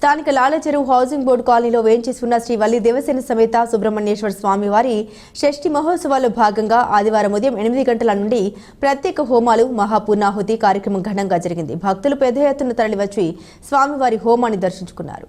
స్థానిక లాలచెరువు housing board కాలనీలో వేంచేసి ఉన్న శ్రీ వల్లి దేవసేన సమేత సుబ్రహ్మణ్యేశ్వర స్వామి వారి షష్ఠి మహోత్సవాల్లో భాగంగా ఆదివారం ఉదయం 8 గంటల నుండి ప్రత్యేక హోమాలు మహాపూర్ణాహుతి కార్యక్రమం ఘనంగా జరిగింది. భక్తులు పెద్ద ఎత్తున తరలివచ్చి స్వామివారి హోమాన్ని దర్శించుకున్నారు.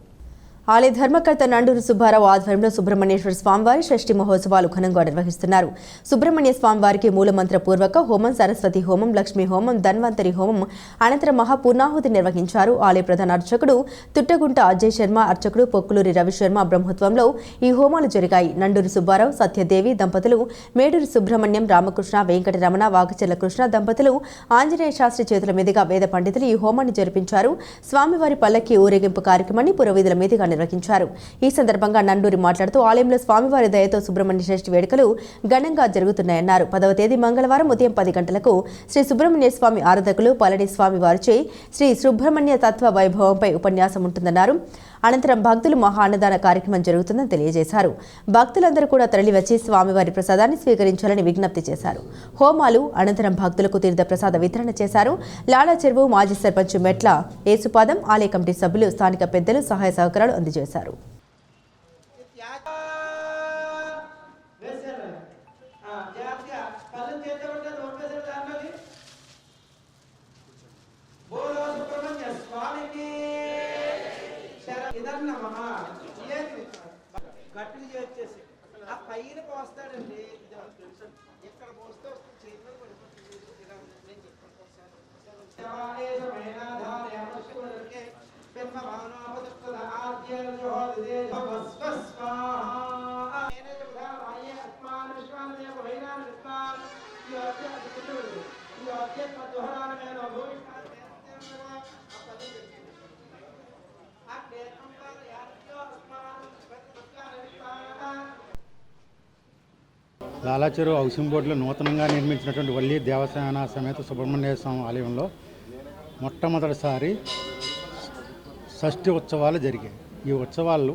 ఆలయ ధర్మకర్త నండూరు సుబ్బారావు ఆధ్వర్యంలో సుబ్రహ్మణ్యేశ్వర స్వామివారి షష్ఠి మహోత్సవాలు ఘనంగా నిర్వహిస్తున్నారు. సుబ్రహ్మణ్య స్వామివారికి మూలమంత్ర పూర్వక హోమం, సరస్వతి హోమం, లక్ష్మీ హోమం, ధన్వంతరి హోమం అనంతరం మహాపూర్ణాహుతి నిర్వహించారు. ఆలయ ప్రధాన అర్చకుడు తుట్టగుంట అజయ్ శర్మ, అర్చకుడు పొక్కులూరి రవిశర్మ బ్రహ్మత్వంలో ఈ హోమాలు జరిగాయి. నండూరు సుబ్బారావు, సత్యదేవి దంపతులు, మేడూరు సుబ్రహ్మణ్యం, రామకృష్ణ, వెంకటరమణ, వాగచర్ల కృష్ణ దంపతులు, ఆంజనేయ శాస్త్రి చేతుల మీదుగా వేద పండితులు ఈ హోమాన్ని జరిపించారు. స్వామివారి పల్లకి ఊరేగింపు కార్యక్రమాన్ని పురవీధుల మీదుగా నిర్వహించారు. ఈ సందర్భంగా నండూరి మాట్లాడుతూ ఆలయంలో స్వామివారి దయతో సుబ్రహ్మణ్య షష్ఠి వేడుకలు ఘనంగా జరుగుతున్నాయన్నారు. 10వ తేదీ మంగళవారం ఉదయం 10 గంటలకు శ్రీ సుబ్రహ్మణ్య స్వామి ఆరాధకులు పళని స్వామి వారిచే శ్రీ సుబ్రహ్మణ్య తత్వ వైభవంపై ఉపన్యాసం ఉంటుందన్నారు. అనంతరం భక్తులు మహా అన్నదాన కార్యక్రమం జరుగుతుందని తెలియజేశారు. భక్తులందరూ కూడా తరలివచ్చి స్వామివారి ప్రసాదాన్ని స్వీకరించాలని విజ్ఞప్తి చేశారు. హోమాలు అనంతరం భక్తులకు తీర్థ ప్రసాద వితరణ చేశారు. లాలాచెరువు మాజీ సర్పంచ్ మెట్ల ఏసుపాదం, ఆలయ కమిటీ సభ్యులు, స్థానిక పెద్దలు సహాయ సహకారాలు అందజేశారు. గట్టిగా చేసేసి ఆ పైన పోస్తాడండి. ఇక్కడ పోస్తే చేతిలో పడిపోతుంది. లాలాచెరువు హౌసింగ్ బోర్డులో నూతనంగా నిర్మించినటువంటి వల్లి దేవసేన సమేత సుబ్రహ్మణ్య స్వామి ఆలయంలో మొట్టమొదటిసారి షష్ఠి ఉత్సవాలు జరిగాయి. ఈ ఉత్సవాల్లో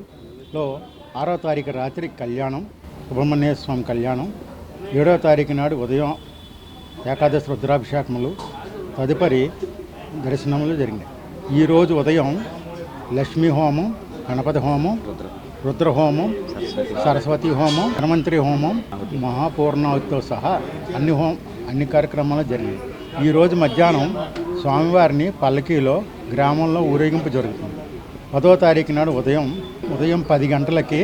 6వ తారీఖు రాత్రి కళ్యాణం, సుబ్రహ్మణ్య స్వామి కళ్యాణం, 7వ తారీఖు నాడు ఉదయం ఏకాదశి రుద్రాభిషేకములు, తదుపరి దర్శనములు జరిగినాయి. ఈరోజు ఉదయం లక్ష్మీ హోమం, గణపతి హోమం, రుద్రహోమం, సరస్వతి హోమం, ధన్వంతరి హోమం, మహాపూర్ణాహుతితో సహా అన్ని కార్యక్రమాలు జరిగాయి. ఈరోజు మధ్యాహ్నం స్వామివారిని పల్లకీలో గ్రామంలో ఊరేగింపు జరుగుతుంది. 10వ తారీఖు నాడు ఉదయం 10 గంటలకి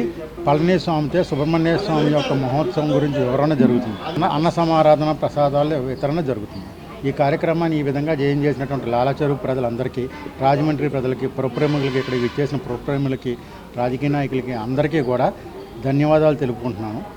పళని స్వామితో సుబ్రహ్మణ్య స్వామి యొక్క మహోత్సవం గురించి వివరణ జరుగుతుంది. అన్న సమారాధన, ప్రసాదాల వితరణ జరుగుతుంది. ఈ కార్యక్రమాన్ని ఈ విధంగా చేసినటువంటి లాలాచెరువు ప్రజలందరికీ, రాజమండ్రి ప్రజలకి, పురప్రేమికులకి, ఇక్కడ విచ్చేసిన పురప్రేములకి, రాజకీయ నాయకులకి అందరికీ కూడా ధన్యవాదాలు తెలుపుకుంటున్నాను.